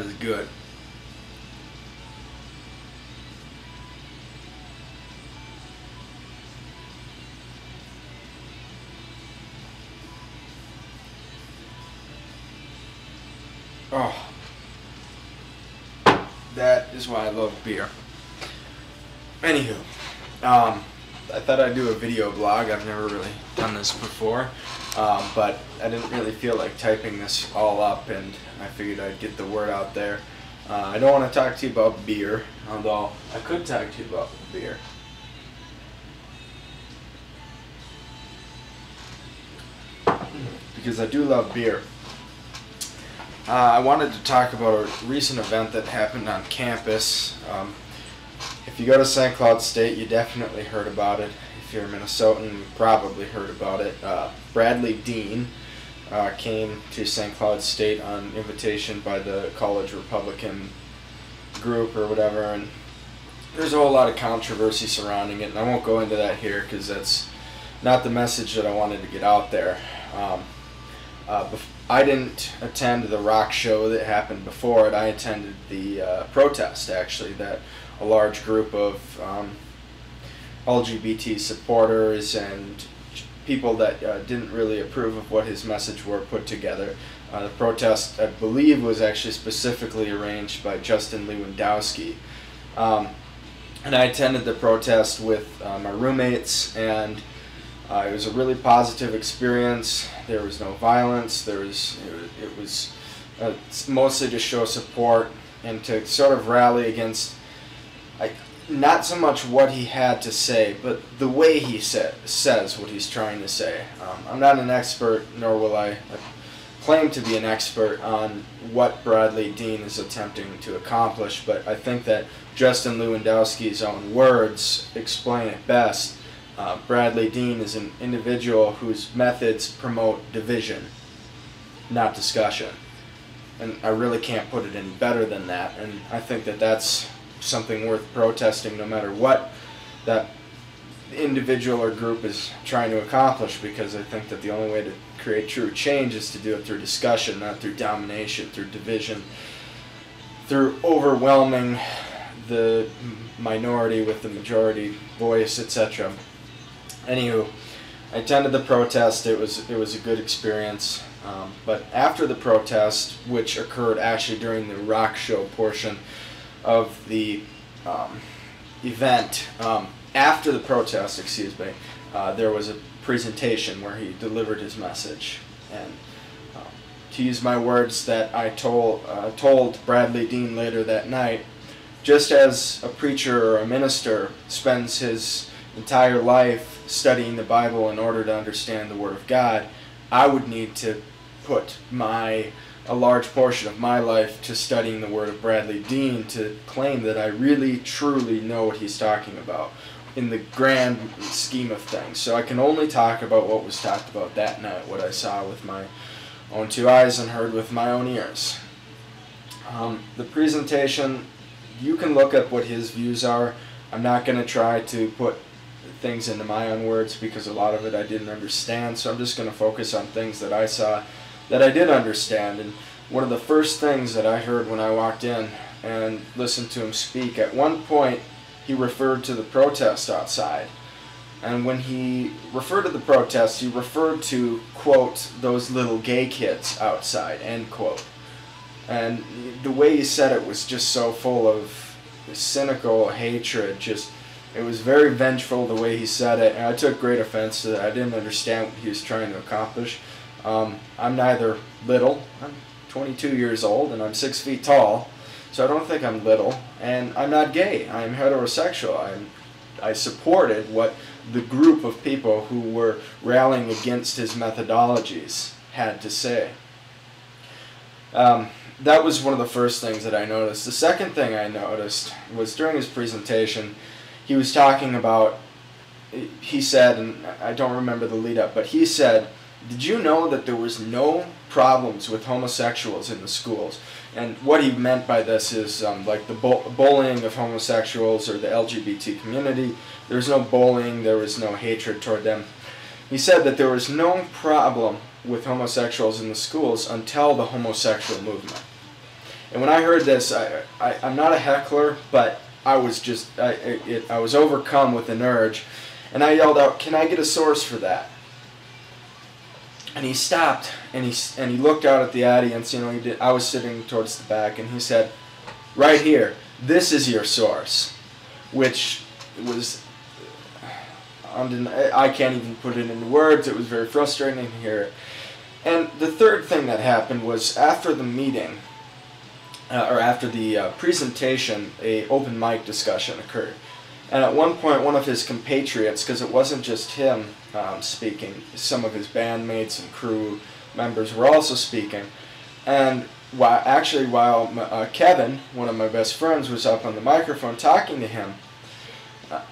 as good. Oh, that is why I love beer. Anywho, I thought I'd do a video blog. I've never really done this before, but I didn't really feel like typing this all up, and I figured I'd get the word out there. I don't want to talk to you about beer, although I could talk to you about beer. Because I do love beer. I wanted to talk about a recent event that happened on campus. If you go to St. Cloud State, you definitely heard about it. If you're a Minnesotan, you probably heard about it. Bradlee Dean came to St. Cloud State on invitation by the college Republican group or whatever, and there's a whole lot of controversy surrounding it, and I won't go into that here because that's not the message that I wanted to get out there. I didn't attend the rock show that happened before it. I attended the protest, actually, that a large group of LGBT supporters and people that didn't really approve of what his message were put together. The protest, I believe, was actually specifically arranged by Justin Lewandowski. And I attended the protest with my roommates, and it was a really positive experience. There was no violence. It was mostly to show support and to sort of rally against, not so much what he had to say, but the way he says what he's trying to say. I'm not an expert, nor will I claim to be an expert on what Bradlee Dean is attempting to accomplish, but I think that Justin Lewandowski's own words explain it best. Bradlee Dean is an individual whose methods promote division, not discussion. And I really can't put it any better than that. And I think that that's something worth protesting no matter what that individual or group is trying to accomplish, because I think that the only way to create true change is to do it through discussion, not through domination, through division, through overwhelming the minority with the majority voice, etc. Anywho, I attended the protest. It was a good experience. But after the protest, which occurred actually during the rock show portion of the event, after the protest, there was a presentation where he delivered his message. And to use my words that I told Bradlee Dean later that night, just as a preacher or a minister spends his entire life studying the Bible in order to understand the Word of God, I would need to put a large portion of my life to studying the Word of Bradlee Dean to claim that I really truly know what he's talking about in the grand scheme of things. So I can only talk about what was talked about that night, what I saw with my own two eyes and heard with my own ears. The presentation, you can look up what his views are. I'm not going to try to put things into my own words because a lot of it I didn't understand, so I'm just going to focus on things that I saw that I did understand. And one of the first things that I heard when I walked in and listened to him speak, at one point he referred to the protest outside. And when he referred to the protest, he referred to, quote, those little gay kids outside, end quote. And the way he said it was just so full of cynical hatred. It was very vengeful the way he said it, and I took great offense to that. I didn't understand what he was trying to accomplish. I'm neither little. I'm 22 years old, and I'm 6 feet tall, so I don't think I'm little. And I'm not gay. I'm heterosexual. I supported what the group of people who were rallying against his methodologies had to say. That was one of the first things that I noticed. The second thing I noticed was during his presentation, he was talking about, he said, and I don't remember the lead up, but he said, did you know that there was no problems with homosexuals in the schools? And what he meant by this is like the bullying of homosexuals or the LGBT community. There was no bullying, there was no hatred toward them. He said that there was no problem with homosexuals in the schools until the homosexual movement. And when I heard this, I'm not a heckler, but I was just, I was overcome with an urge. And I yelled out, "Can I get a source for that?" And he stopped, and he looked out at the audience. You know, I was sitting towards the back, and he said, "Right here, this is your source," which was, I can't even put it into words. It was very frustrating to hear it. And the third thing that happened was after the meeting, or after the presentation, a open mic discussion occurred. And at one point, one of his compatriots, because it wasn't just him speaking, some of his bandmates and crew members were also speaking. And while Kevin, one of my best friends, was up on the microphone talking to him,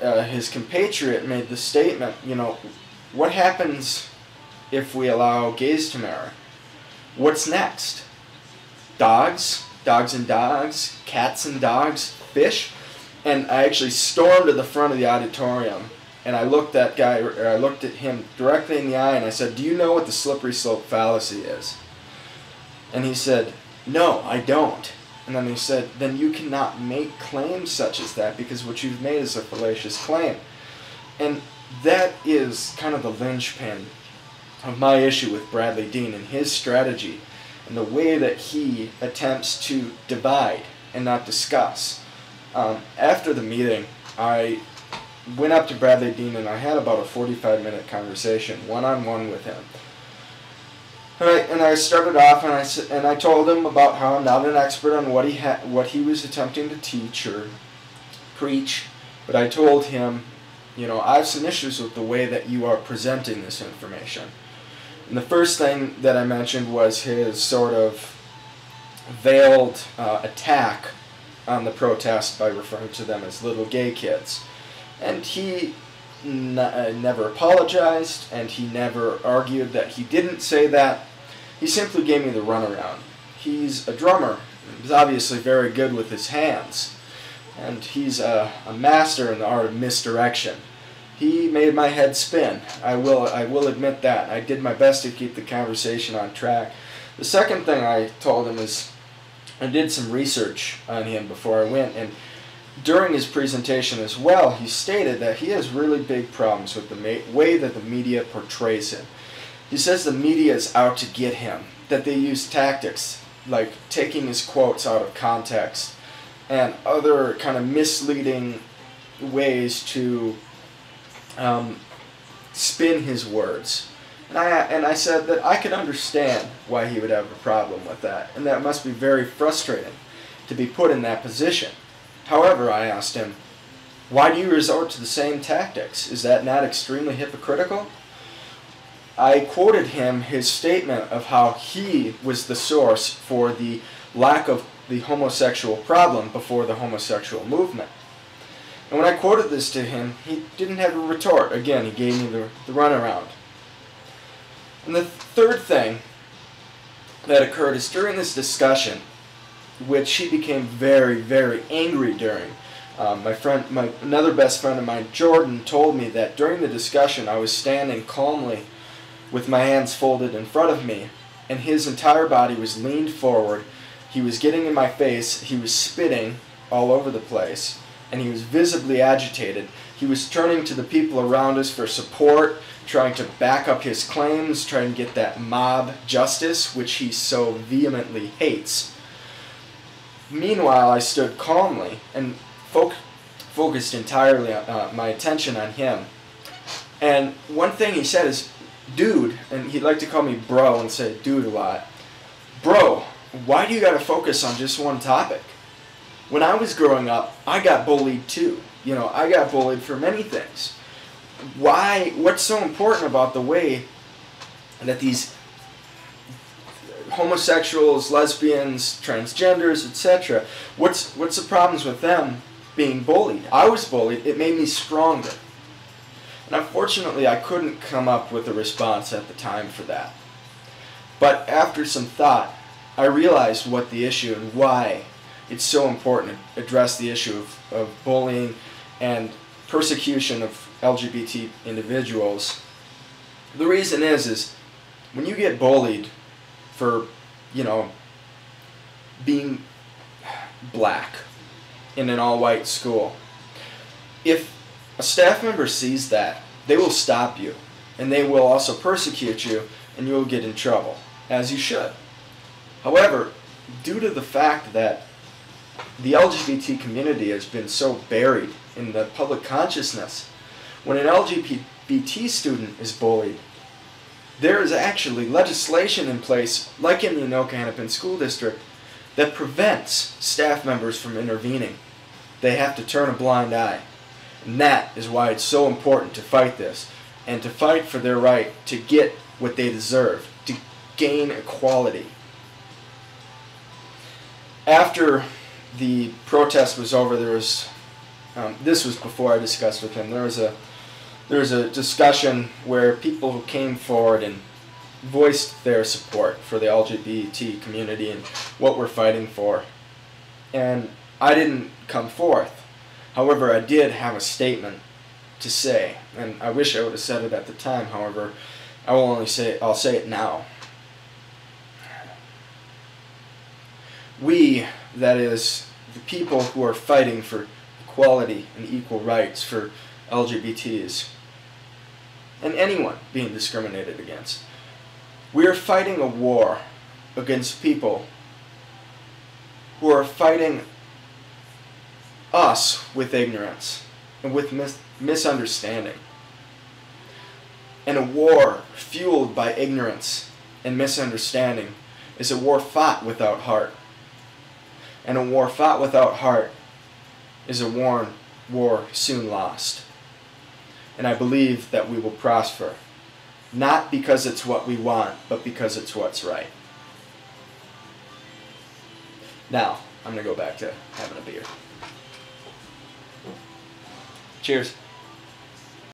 his compatriot made the statement, you know, "What happens if we allow gays to marry? What's next? Dogs? Dogs and dogs? Cats and dogs? Fish?" And I actually stormed to the front of the auditorium, and I looked at him directly in the eye, and I said, "Do you know what the slippery slope fallacy is?" And he said, "No, I don't." And then he said, "Then you cannot make claims such as that, because what you've made is a fallacious claim." And that is kind of the linchpin of my issue with Bradlee Dean and his strategy and the way that he attempts to divide and not discuss. After the meeting, I went up to Bradlee Dean and I had about a 45-minute conversation, one-on-one with him. And I started off and I told him about how I'm not an expert on what he was attempting to teach or preach, but I told him, you know, I have some issues with the way that you are presenting this information. And the first thing that I mentioned was his sort of veiled attack on the protest by referring to them as little gay kids. And he never apologized, and he never argued that he didn't say that. He simply gave me the runaround. He's a drummer. He's obviously very good with his hands, and he's a master in the art of misdirection. He made my head spin. I will admit that. I did my best to keep the conversation on track. The second thing I told him is I did some research on him before I went, and during his presentation as well, he stated that he has really big problems with the way that the media portrays him. He says the media is out to get him, that they use tactics like taking his quotes out of context and other kind of misleading ways to spin his words. And I said that I could understand why he would have a problem with that, and that must be very frustrating to be put in that position. However, I asked him, why do you resort to the same tactics? Is that not extremely hypocritical? I quoted him his statement of how he was the source for the lack of the homosexual problem before the homosexual movement. And when I quoted this to him, he didn't have a retort. Again, he gave me the runaround. And the third thing that occurred is during this discussion, which he became very, very angry during. Another best friend of mine, Jordan, told me that during the discussion I was standing calmly with my hands folded in front of me, and his entire body was leaned forward. He was getting in my face, he was spitting all over the place, and he was visibly agitated. He was turning to the people around us for support, trying to back up his claims, trying to get that mob justice, which he so vehemently hates. Meanwhile, I stood calmly and focused entirely my attention on him. And one thing he said is, "Dude," and he'd like to call me bro and say dude a lot. "Bro, why do you gotta focus on just one topic? When I was growing up, I got bullied too. You know, I got bullied for many things. What's so important about the way that these homosexuals, lesbians, transgenders, etc., what's the problems with them being bullied? I was bullied. It made me stronger." And unfortunately, I couldn't come up with a response at the time for that. But after some thought, I realized what the issue and why it's so important to address the issue of bullying and persecution of LGBT individuals. The reason is when you get bullied for, you know, being black in an all-white school. If a staff member sees that, they will stop you, and they will also persecute you, and you will get in trouble, as you should. However, due to the fact that the LGBT community has been so buried in the public consciousness, when an LGBT student is bullied, there is actually legislation in place, like in the Anoka-Hennepin School District, that prevents staff members from intervening. They have to turn a blind eye. And that is why it's so important to fight this, and to fight for their right to get what they deserve, to gain equality. After the protest was over, there was, this was before I discussed with him, there was a discussion where people came forward and voiced their support for the LGBT community and what we're fighting for. And I didn't come forth. However, I did have a statement to say, and I wish I would have said it at the time. However, I'll say it now. We, that is, the people who are fighting for equality and equal rights for LGBTs, and anyone being discriminated against, we are fighting a war against people who are fighting us with ignorance and with misunderstanding. And a war fueled by ignorance and misunderstanding is a war fought without heart. And a war fought without heart is a war soon lost. And I believe that we will prosper, not because it's what we want, but because it's what's right. Now, I'm going to go back to having a beer. Cheers.